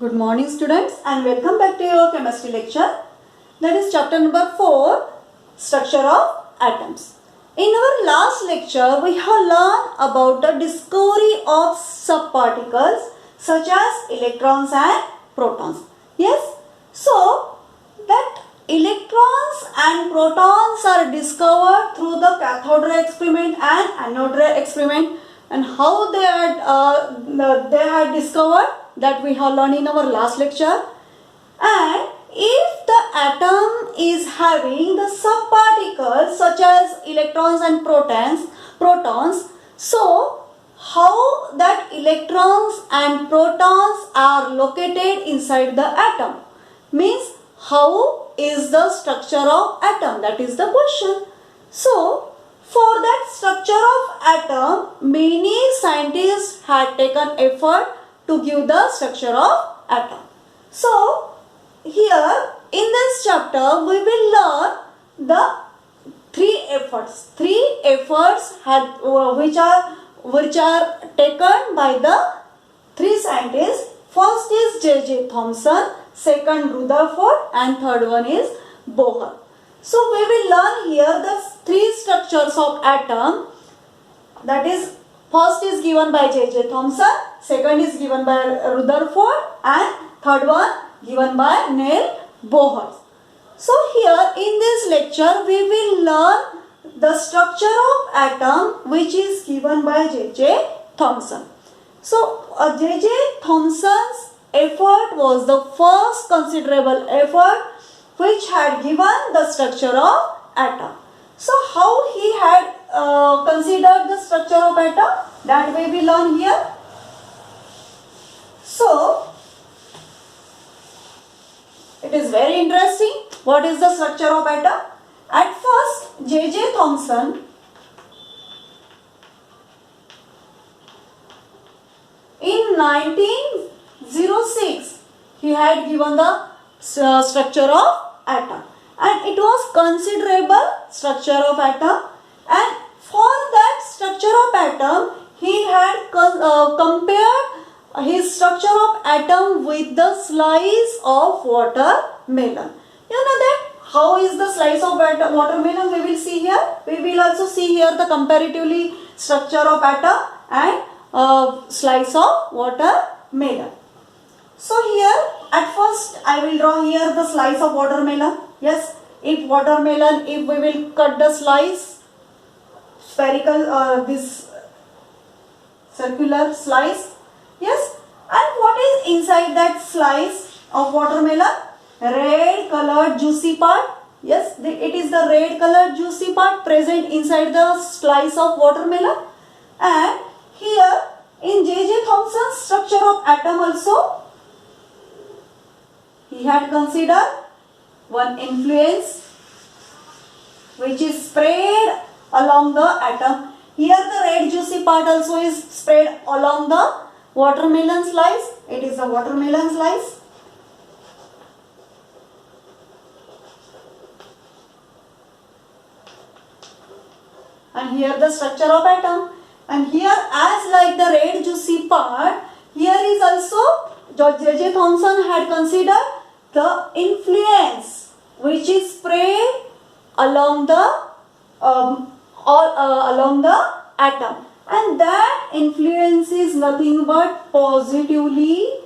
Good morning students and welcome back to your chemistry lecture. That is chapter number 4, structure of atoms. In our last lecture we have learned about the discovery of subparticles such as electrons and protons. Yes, so that electrons and protons are discovered through the cathode ray experiment and anode ray experiment, and how they had discovered that we have learned in our last lecture. And if the atom is having the subparticles such as electrons and protons, so how that electrons and protons are located inside the atom, means how is the structure of atom, that is the question. So for that structure of atom, many scientists had taken effort to give the structure of atom. So here in this chapter we will learn the three efforts which are taken by the three scientists. First is J.J. Thomson, second Rutherford, and third one is Bohr. So we will learn here the three structures of atom. That is, first is given by J.J. Thomson, second is given by Rutherford, and third one given by Neil Bohr. So here in this lecture we will learn the structure of atom which is given by J.J. Thomson. So J.J. Thomson's effort was the first considerable effort which had given the structure of atom. So how he had considered the structure of atom, that we will learn here. So it is very interesting. What is the structure of atom? At first, J.J. Thomson in 1906 he had given the structure of atom, and it was considerable structure of atom, and for that structure of atom he had compared his structure of atom with the slice of watermelon. You know that how is the slice of watermelon, we will see here. We will also see here the comparatively structure of atom and slice of watermelon. So here at first I will draw here the slice of watermelon. Yes, if we will cut the slice, spherical, this circular slice. Yes, and what is inside that slice of watermelon? Red colored juicy part. Yes, it is the red colored juicy part present inside the slice of watermelon. And here in J.J. Thomson's structure of atom also, he had considered one influence which is spread along the atom. Here the red juicy part also is spread along the watermelon slice. It is the watermelon slice. And here the structure of atom. And here, as like the red juicy part, here is also J.J. Thomson had considered the influence which is spread along the along the atom, and that influence is nothing but positively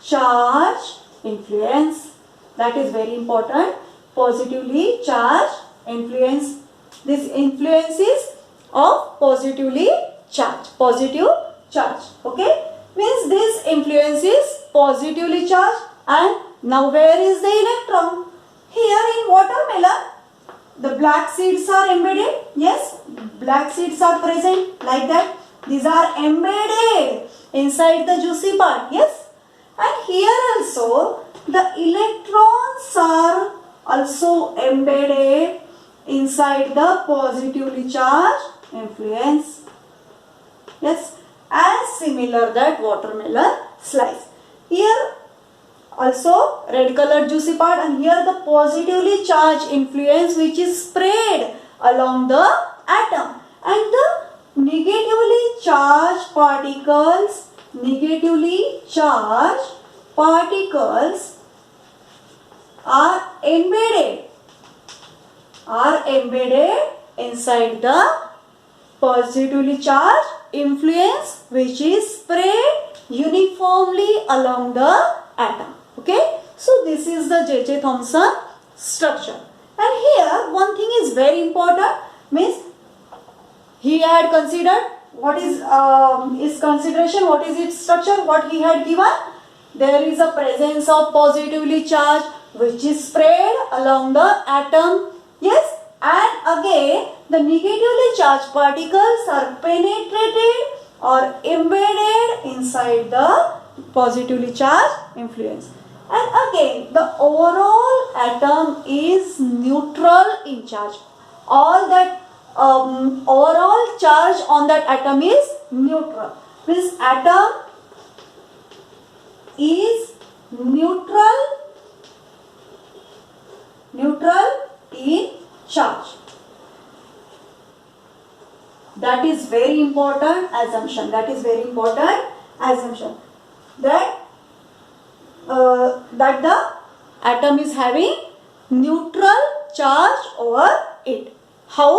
charged influence. That is very important. Positively charged influence. This influence is of positively charged. Positive charge. Okay. Means this influence is positively charged. And now where is the electron? Here in watermelon, the black seeds are embedded. Yes, black seeds are present like that. These are embedded inside the juicy part. Yes. And here also the electrons are also embedded inside the positively charged influence. Yes, as similar that watermelon slice. Here also red colored juicy part, and here the positively charged influence which is spread along the atom, and the negatively charged particles are embedded inside the positively charged influence which is spread uniformly along the atom. Okay, so this is the J.J. Thomson structure. And here one thing is very important, means he had considered what is his consideration, what is its structure, what he had given. There is a presence of positively charged which is spread along the atom. Yes, and again the negatively charged particles are penetrated or embedded inside the positively charged influence. And again the overall atom is neutral in charge. All that overall charge on that atom is neutral. This atom is neutral in charge. That is very important assumption. That the atom is having neutral charge over it. How?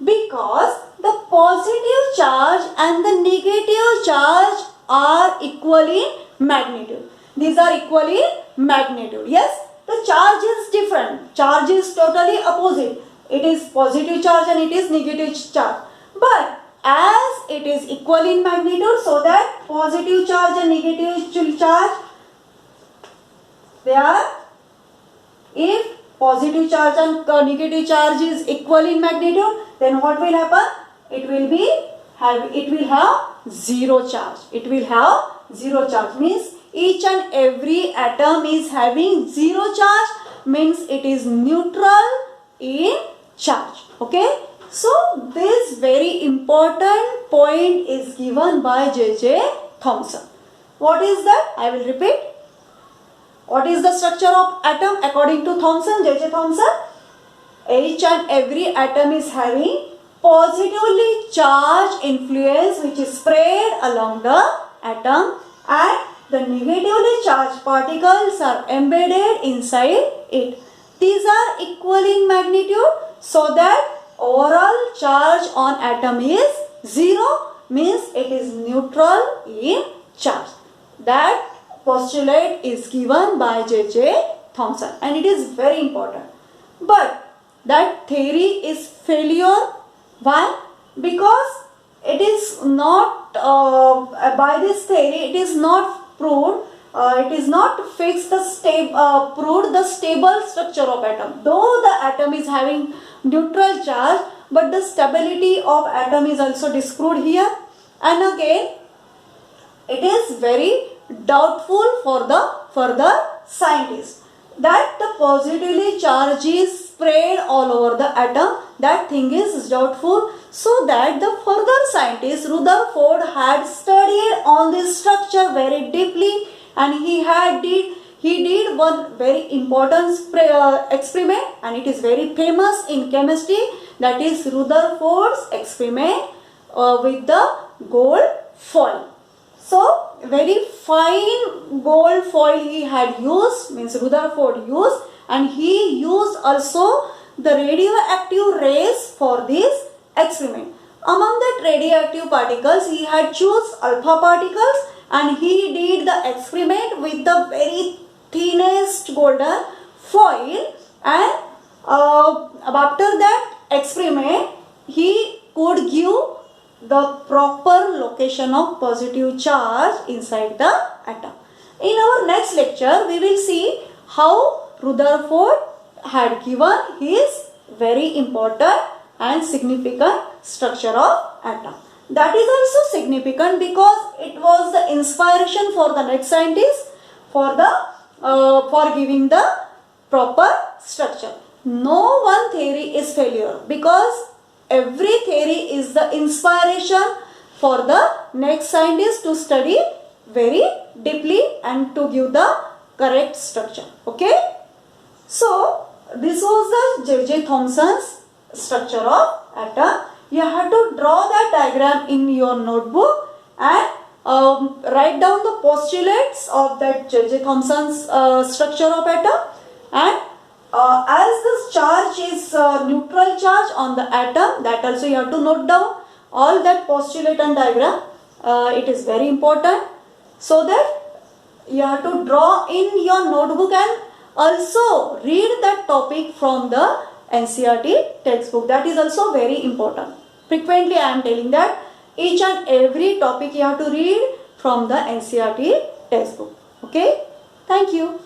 Because the positive charge and the negative charge are equal in magnitude. These are equal in magnitude. Yes, the charge is different. Charge is totally opposite. It is positive charge and it is negative charge. But as it is equal in magnitude, so that positive charge and negative charge, they are, if positive charge and negative charge is equal in magnitude, then what will happen? It will have zero charge. It will have zero charge, means each and every atom is having zero charge, means it is neutral in charge. Okay, so this very important point is given by J.J. Thomson. What is that? I will repeat. What is the structure of atom according to Thomson, J.J. Thomson? Each and every atom is having positively charged influence which is spread along the atom, and the negatively charged particles are embedded inside it. These are equal in magnitude, so that overall charge on atom is zero, means it is neutral in charge. That postulate is given by J.J. Thomson, and it is very important. But that theory is failure. Why? Because it is not, by this theory, it is not proved, it is not fixed proved the stable structure of atom. Though the atom is having neutral charge, but the stability of atom is also disproved here. And again, it is very doubtful for the scientists that the positively charge is spread all over the atom. That thing is doubtful, so that the further scientist Rutherford had studied on this structure very deeply, and he did one very important experiment, and it is very famous in chemistry. That is Rutherford's experiment with the gold foil. So very fine gold foil he had used, means Rutherford used, and he used also the radioactive rays for this experiment. Among the radioactive particles, he had choose alpha particles, and he did the experiment with the very thinnest golden foil, and after that experiment he could give the proper location of positive charge inside the atom. In our next lecture, we will see how Rutherford had given his very important and significant structure of atom. That is also significant because it was the inspiration for the next scientists for giving the proper structure. No one theory is failure, because every theory is the inspiration for the next scientist to study very deeply and to give the correct structure. Okay. So this was the J.J. Thomson's structure of atom. You have to draw that diagram in your notebook, and write down the postulates of that J.J. Thomson's structure of atom, and as this charge is neutral charge on the atom, that also you have to note down all that postulate and diagram. It is very important, so that you have to draw in your notebook and also read that topic from the NCERT textbook. That is also very important. Frequently I am telling that each and every topic you have to read from the NCERT textbook. Okay, thank you.